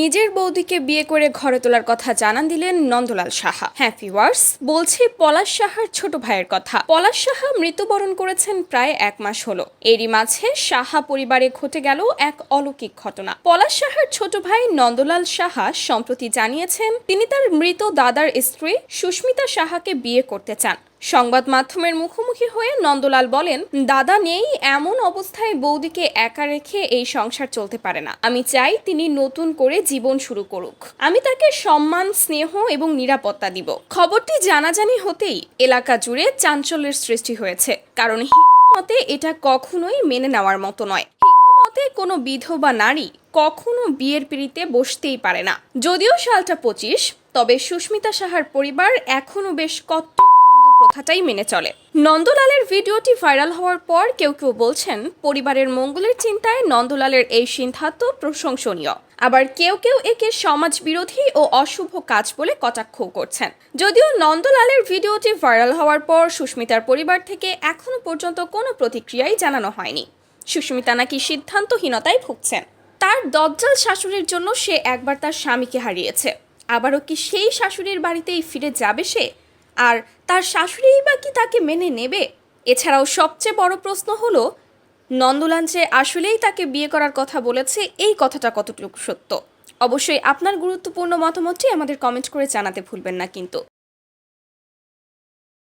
নিজের বৌদিকে বিয়ে করে ঘরে তোলার কথা জানান দিলেন নন্দলাল সাহা। হ্যাঁ ভিউয়ার্স, বলছি পলাশ সাহার ছোট ভাইয়ের কথা। পলাশ সাহা মৃত্যুবরণ করেছেন প্রায় 1 মাস হলো। এরই মাঝে সাহা পরিবারে ঘটে গেল এক অলৌকিক ঘটনা। পলাশ সাহার ছোট ভাই নন্দলাল সাহা সম্প্রতি জানিয়েছেন তিনি তার মৃত দাদার স্ত্রী সুস্মিতা সাহাকে বিয়ে করতে চান। সংবাদ মাধ্যমের মুখোমুখি হয়ে নন্দলাল বলেন, দাদা নেই এমন অবস্থায় বৌদিকে একা রেখে এই সংসার চলতে পারে না। আমি চাই তিনি নতুন করে জীবন শুরু করুক। আমি তাকে সম্মান, স্নেহ এবং নিরাপত্তা দিব। খবরটি জানাজানি হতেই এলাকা জুড়ে চাঞ্চল্যের সৃষ্টি হয়েছে, কারণ হিন্দু মতে এটা কখনোই মেনে নেওয়ার মতো নয়। হিন্দু মতে কোনো বিধবা নারী কখনো বিয়ের পিঁড়িতে বসতেই পারে না। যদিও সালটা 25, তবে সুস্মিতা সাহার পরিবার এখনো বেশ কট্টর প্রথাটাই মেনে চলে। নন্দলালের ভিডিওটি ভাইরাল হওয়ার পর কেউ কেউ বলছেন পরিবারের মঙ্গলের চিন্তায় নন্দলালের এই সিদ্ধান্ত প্রশংসনীয়, আবার কেউ কেউ একে সমাজ বিরোধী ও অশুভ কাজ বলে কটাক্ষ করছেন। যদিও নন্দলালের ভিডিওটি ভাইরাল হওয়ার পর সুস্মিতার পরিবার থেকে এখনো পর্যন্ত কোনো প্রতিক্রিয়াই জানানো হয়নি। সুস্মিতা নাকি সিদ্ধান্তহীনতায় ভুগছেন। তার দজ্জাল শাশুড়ির জন্য সে একবার তার স্বামীকে হারিয়েছে, আবারও কি সেই শাশুড়ির বাড়িতেই ফিরে যাবে সে? আর তার শাশুড়িই বা কি তাকে মেনে নেবে? এছাড়াও সবচেয়ে বড় প্রশ্ন হলো, নন্দলাল যে আসলেই তাকে বিয়ে করার কথা বলেছে, এই কথাটা কতটুকু সত্য? অবশ্যই আপনার গুরুত্বপূর্ণ মতামতটি আমাদের কমেন্ট করে জানাতে ভুলবেন না কিন্তু।